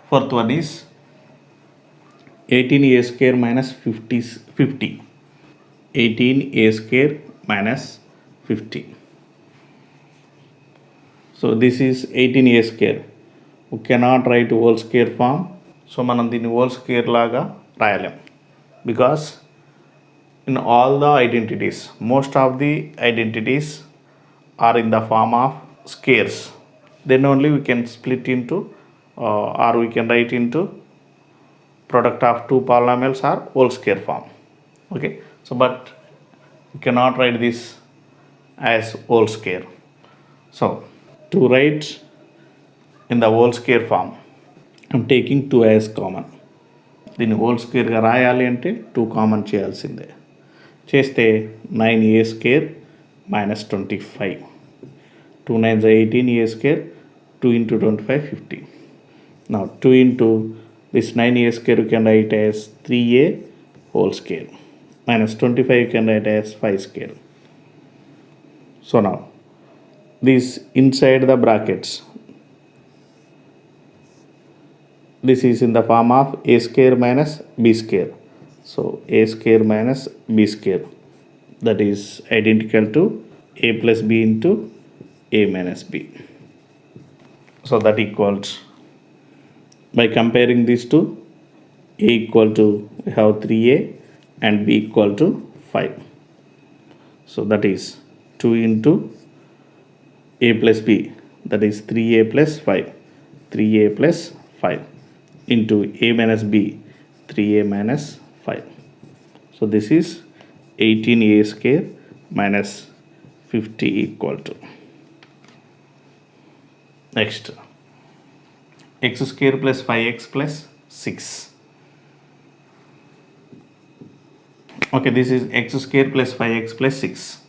Fourth one is 18a square minus 50. 18a square minus 50. So this is 18a square. We cannot write whole square form. So మనం దీన్ని whole square లాగా రాయలేం. Because in all the identities, most of the identities are in the form of squares. Then only we can split into or we can write into product of two polynomials or whole square form. Okay, so but you cannot write this as whole square. So to write in the whole square form, I'm taking 2 as common. దీన్ని whole స్క్వేర్గా రాయాలి అంటే 2 common చేయాల్సిందే. చేస్తే 9a square minus 25. 2 9s are 18a square, 2 into 25 50. Now 2 into this 9a square you can write as 3a whole square minus 25 you can write as 5 square. So now this inside the brackets, this is in the form of a square minus b square. So a square minus b square, that is identical to a plus b into a minus b. So that equals, by comparing these two, a equal to, we have 3a and b equal to 5. So that is 2 into a plus b, that is 3a plus 5, 3a plus 5 into a minus b, 3a minus 5. So this is 18a square minus 50 equal to. Next, x square plus 5x plus 6. Okay, this is x square plus 5x plus 6.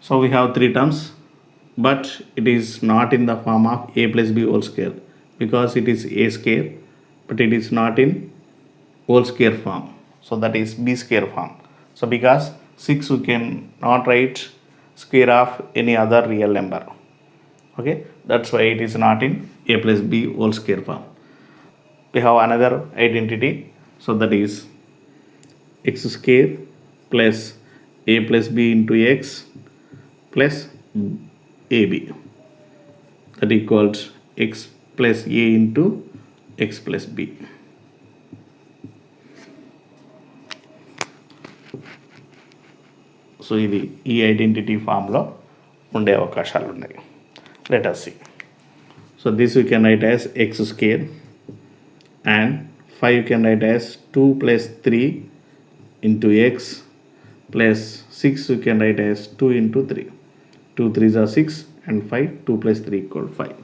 So we have 3 terms, but it is not in the form of a plus b whole square, because it is a square, but it is not in whole square form. So that is b square form. So because 6 we can not write square of any other real number. Okay, that's why it is not in a plus b whole square form. We have another identity. So that is x square plus a plus b into x plus ab, that equals x plus a into x plus b. So ఇది ఈ identity ఫామ్లో ఉండే అవకాశాలు ఉన్నాయి. Let us see. So this we can write as x square, and 5 you can write as 2 plus 3 into x plus 6 you can write as 2 into 3. 2 3s are 6 and 5, 2 plus 3 equal 5.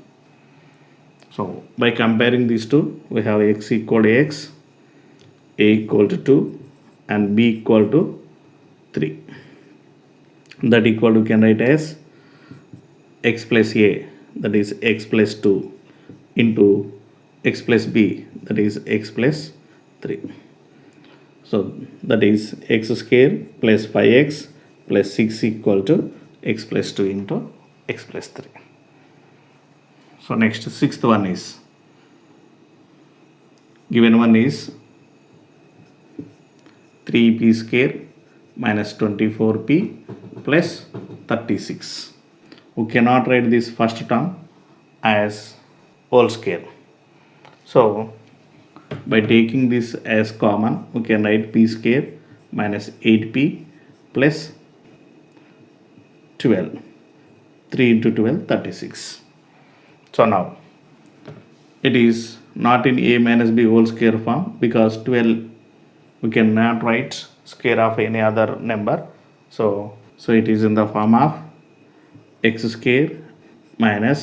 So by comparing these two, we have x equal to x, a equal to 2 and b equal to 3. That equal we can write as x plus a, that is x plus 2 into x plus b, that is x plus 3. So that is x square plus 5x plus 6 equal to x plus 2 into x plus 3. So next, sixth one is, given one is 3p square minus 24p plus 36. We cannot write this first term as whole square. So by taking this as common, we can write p square minus 8p plus 12. 3 into 12, 36. So now it is not in a minus b whole square form, because 12 we cannot write square of any other number. So it is in the form of x square minus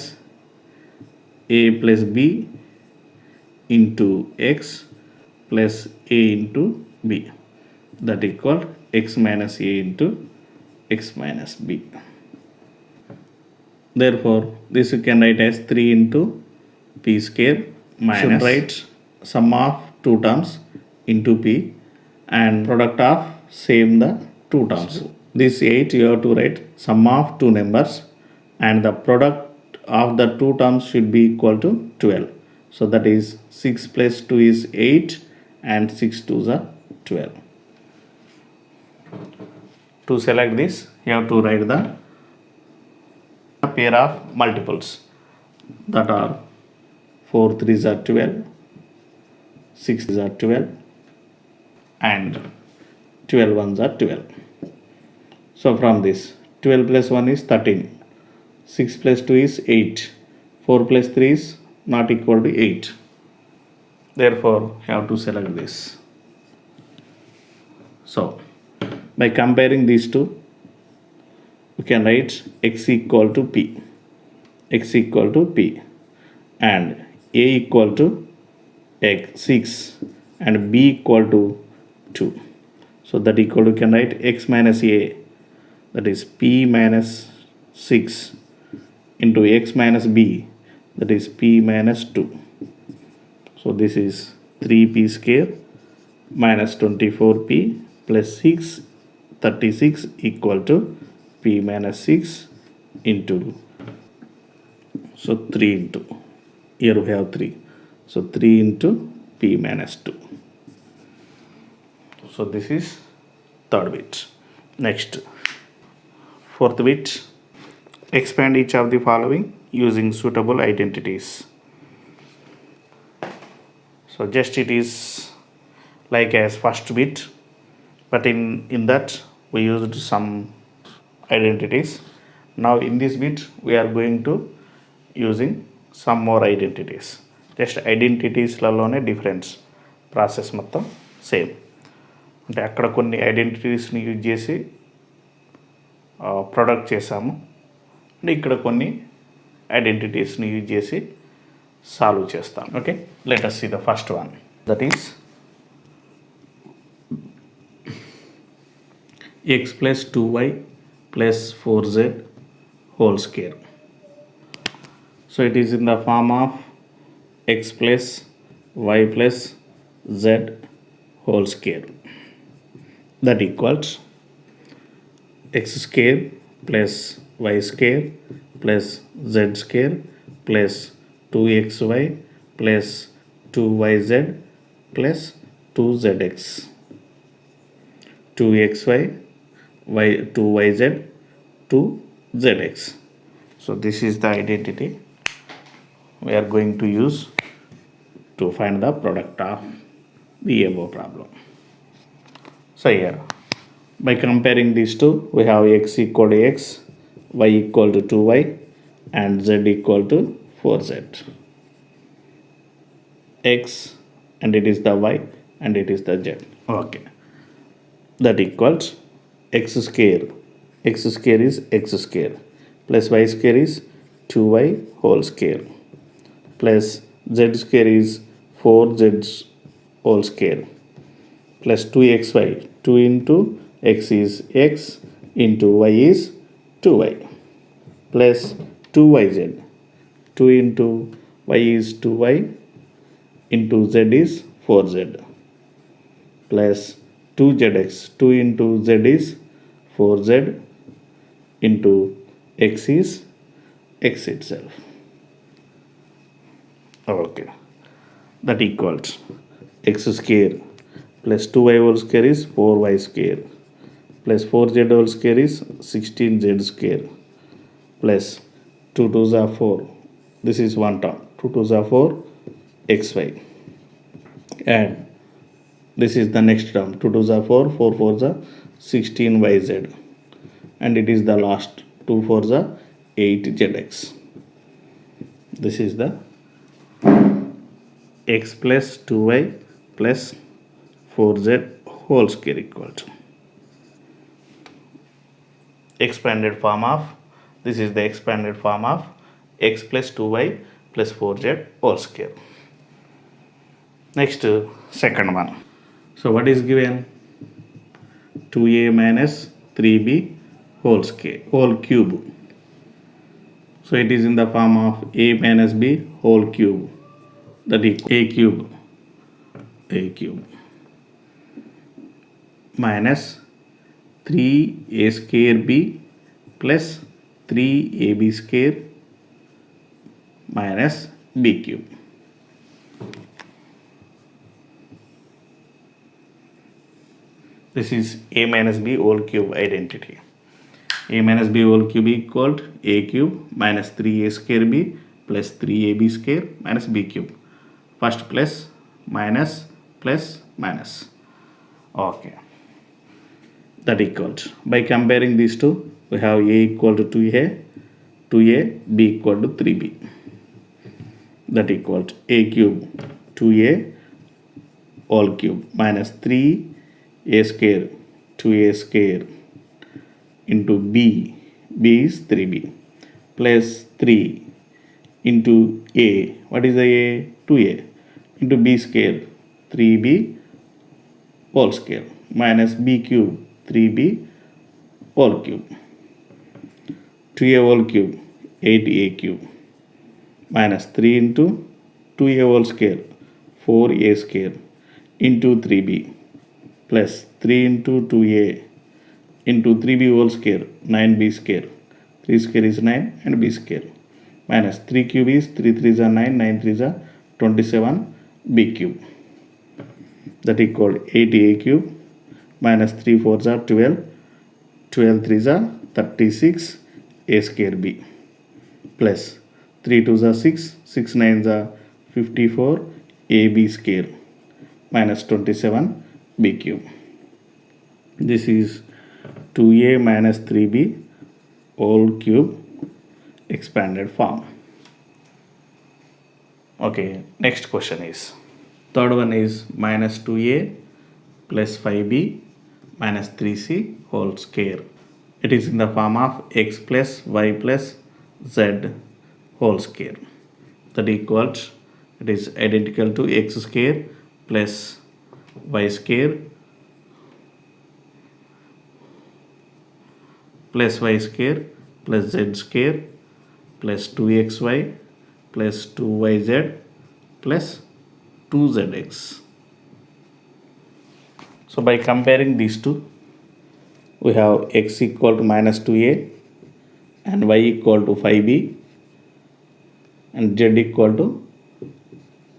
a plus b into x plus a into b, that equal x minus a into x minus b. Therefore this you can write as 3 into p square minus, should write sum of two terms into p and product of same the two terms. This 8 you have to write sum of two numbers, and the product of the two terms should be equal to 12. So that is 6 plus 2 is 8 and 6 2s are 12. To select this, you have to write the pair of multiples that are 4 3s are 12, 6 are 12 and 12 ones are 12. So from this 12 plus 1 is 13, 6 plus 2 is 8, 4 plus 3 is not equal to 8. Therefore, you have to select this. So by comparing these two, we can write x equal to p, x equal to p, and a equal to x 6 and b equal to 2. So that equal to, can write x minus a, that is p minus 6 into x minus b, that is p minus 2. So this is 3p square minus 24p plus 6 36 equal to p minus 6 into, so 3 into, here we have 3, so 3 into p minus 2. So this is third bit. Next, fourth bit, expand each of the following using suitable identities. So just it is like as first bit, but in that we used some identities. Now in this bit we are going to using some more identities. Just identities laloనే difference, process మొత్తం same. అంటే అక్కడ కొన్ని ఐడెంటిటీస్ని use చేసి product చేసాము, అంటే ఇక్కడ కొన్ని ఐడెంటిటీస్ని use చేసి సాల్వ్ చేస్తాం. Okay, let us see the first one, that is x plus 2y plus 4z whole square. So it is in the form of x plus y plus z whole square, that equals x square plus y square plus z square plus 2xy plus 2yz plus 2zx, 2xy, 2yz, 2zx. So this is the identity we are going to use to find the product of the above problem. So here, by comparing these two, we have x equal to x, y equal to 2y and z equal to 4z. X and it is the y and it is the z. Okay, that equals x square, x square is x square plus y square is 2y whole square plus z square is 4z whole square plus 2xy, 2 into x is x into y is 2y plus 2yz, 2 into y is 2y into z is 4z plus 2zx, 2 into z is 4z into x is x itself. Okay, that equals x square plus 2y whole square is 4y square plus 4z whole square is 16z square plus 2 2s are 4, this is one term, 2 2s are 4 xy, and this is the next term, 2 2s are 4, 4 4s are 16yz, and it is the last 2 4s are 8zx. This is the x plus 2y plus 4z whole square equal to expanded form of, this is the expanded form of x plus 2y plus 4z whole square. Next, second one. So what is given? 2a minus 3b whole square, whole cube. So it is in the form of a minus b whole cube, that is a cube minus 3a square b plus 3ab square minus b cube. This is a minus b whole cube identity. A minus b whole cube equal to a cube minus 3a square b plus 3ab square minus b cube. First plus minus plus minus. Okay. That equals. By comparing these two, we have a equal to 2a, b equal to 3b. That equals a cube 2a whole cube minus 3a square 2a square into b is 3b plus 3 into a, what is the a? 2a into b square 3b whole square minus b cube 3b whole cube. 2a whole cube 8a cube minus 3 into 2a whole square 4a square into 3b plus 3 into 2a into 3b whole square 9b square. 3 square is 9 and b square minus 3 cube is 3 3s are 9, 9 3s are 27 b cube. That equal 8a cube minus 3 4s are 12, 12 3s are 36 a square b plus 3 2s are 6, 6 9s are 54 ab square minus 27 b cube. This is 2a minus 3b whole cube expanded form. Okay, next question is, third one is minus 2a plus 5b minus 3c whole square. It is in the form of x plus y plus z whole square. That equals, it is identical to x square plus y square plus y square plus z square plus 2xy plus 2yz plus 2zx. So by comparing these two, we have x equal to minus 2a and y equal to 5b and z equal to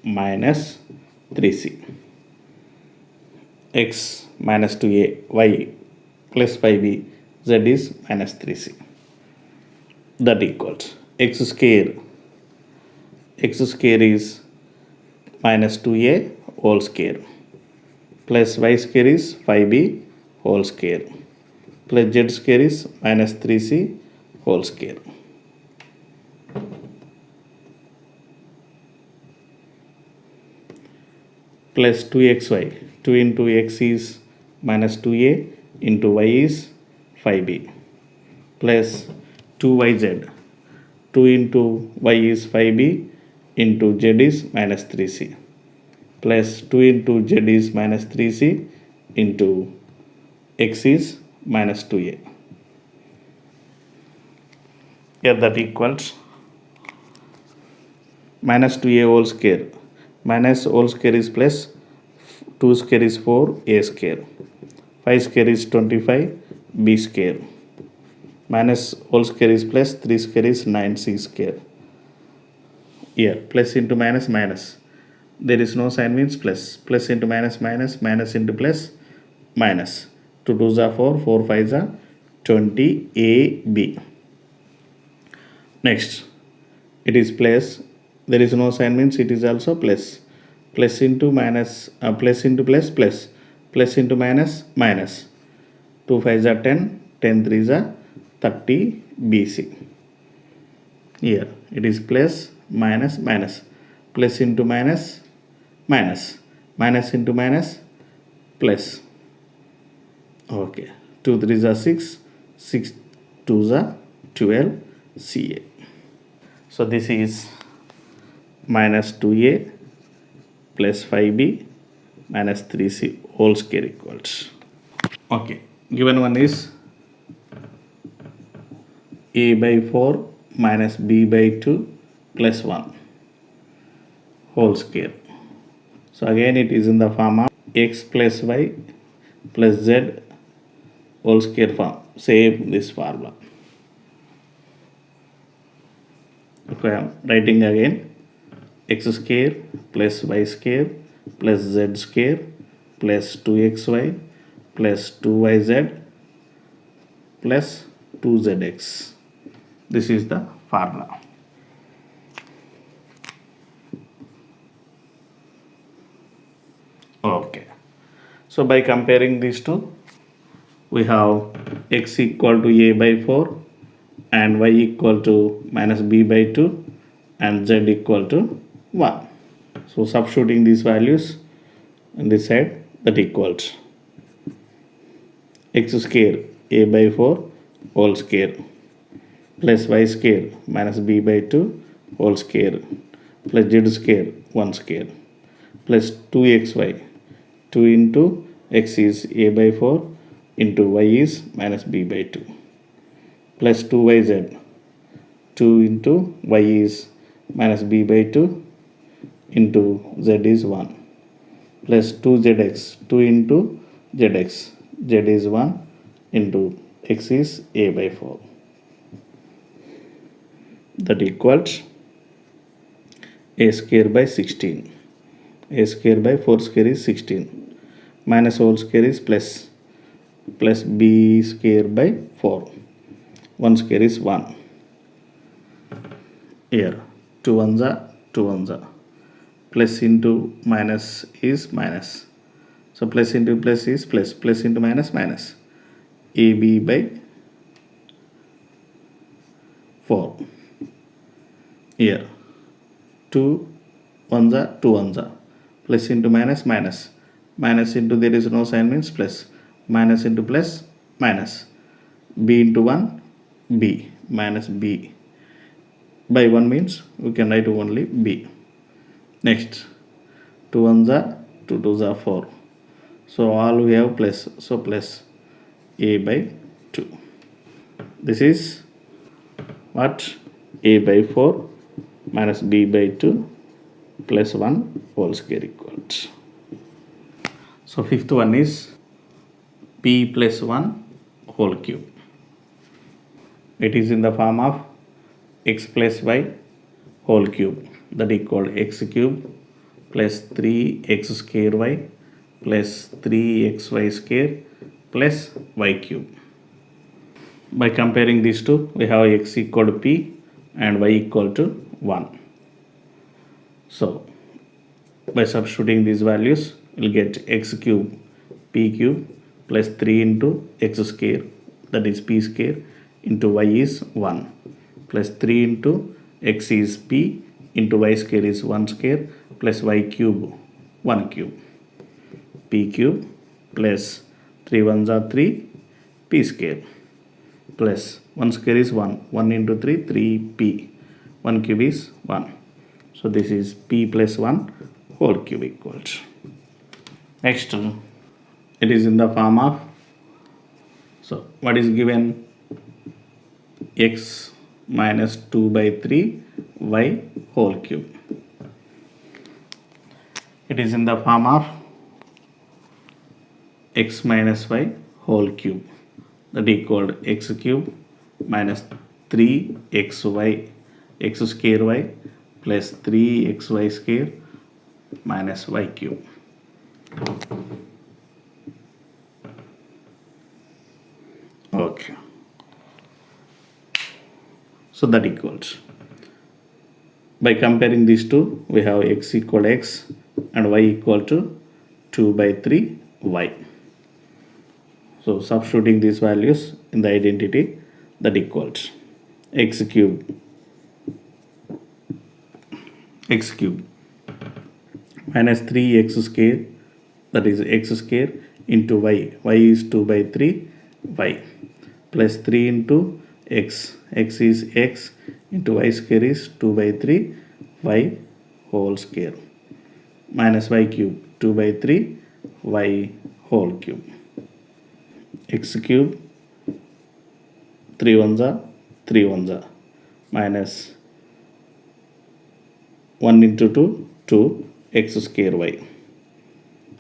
minus 3c. X minus 2a, y plus 5b, z is minus 3c. That equals x square is minus 2a whole square plus y square is 5b whole square plus z square is minus 3c whole square. Plus 2xy, 2 into x is minus 2a into y is 5b plus 2yz, 2 into y is 5b into z is minus 3c plus 2 into z is minus 3c into x is minus 2a. Here that equals minus 2a whole square. Minus whole square is plus, 2 square is 4 a square, 5 square is 25 b square, minus whole square is plus, 3 square is 9 c square. Here plus into minus minus, there is no sign means plus, plus into minus minus, minus into plus minus, 2 2s are 4, 4 5s are 20 a b. Next it is plus, there is no sign means it is also plus, plus into minus, plus into plus plus, plus into minus minus, 2 5s are 10, 10 3s are 30 bc. Here it is plus minus minus, plus into minus minus, minus into minus plus. Okay, 2 3s are 6, 6 2s are 12 ca. So this is minus 2a plus 5b minus 3c whole square equals. Okay, given one is a by 4 minus b by 2 plus 1 whole square. So again it is in the form of x plus y plus z whole square form. Same this formula. Okay, I am writing again x square plus y square plus z square plus 2xy plus 2yz plus 2zx. This is the formula. Okay. So by comparing these two, we have x equal to a by 4 and y equal to minus b by 2 and z equal to 1. So substituting these values on this side, that equals x square a by 4 whole square plus y square minus b by 2 whole square plus z square 1 square plus 2xy. 2 into x is a by 4 into y is minus b by 2 plus 2yz. 2 into y is minus b by 2 into z is 1 plus 2zx. 2 into zx. Z is 1 into x is a by 4. That equals a square by 16. A square by 4 square is 16. Minus whole square is plus b square by 4. 1 square is 1. Here 2 ones are 2 ones are. Plus into minus is minus. So plus into plus is plus. Plus into minus minus. AB by 4. Here 2 ones are 2 ones are. Plus into minus minus. Minus into there is no sign means plus. Minus into plus minus. B into 1 B minus B. By 1 means we can write only B. Next 2 ones are 2 twos are 4. So all we have plus. So plus a by 2. This is what? A by 4 minus b by 2 plus 1 whole square equals. So fifth one is p plus 1 whole cube. It is in the form of x plus y whole cube, that equal x cube plus 3x square y plus 3xy square plus y cube. By comparing these two, we have x equal to p and y equal to 1. So by substituting these values, we'll get x cube p cube plus 3 into x square, that is p square, into y is 1 plus 3 into x is p into y square is 1 square plus y cube 1 cube. P cube plus 3 ones are 3 p square plus 1 square is 1. 1 into 3 3p. 1 cube is 1. So this is p plus 1 whole cube equals. Next, it is in the form of, so what is given? X minus 2 by 3 y whole cube. It is in the form of x minus y whole cube, that equal x cube minus 3xy x square y plus 3xy square minus y cube. Okay. So that equals. By comparing these two, we have x equal x and y equal to 2 by 3 y. So substituting these values in the identity, that equals x cube minus 3x square, that is x square, into y. Y is 2 by 3 y plus 3 into x. X is x into y square is 2 by 3 y whole square minus y cube 2 by 3 y whole cube. X cube 3 ones are 3 ones are minus 1 into 2 2 x square y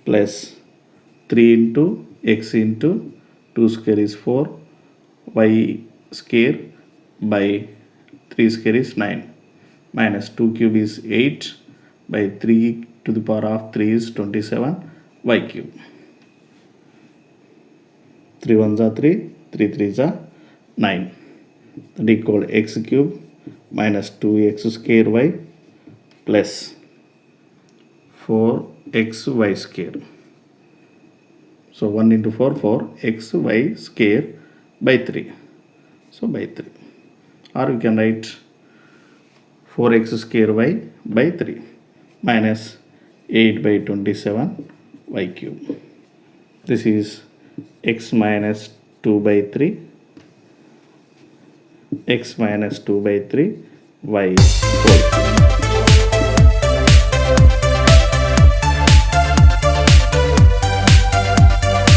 plus 3 into x into 2 square is 4 y square by 3 square is 9 minus 2 cube is 8 by 3 to the power of 3 is 27 y cube. 3 1s are 3, 3 3s are 9. That equal x cube minus 2x square y plus 4xy square. So 1 into 4, 4xy square by 3. So by 3. Or you can write 4x square y by 3 minus 8 by 27 y cube. This is x minus 2 by 3, x minus 2 by 3 y whole cube.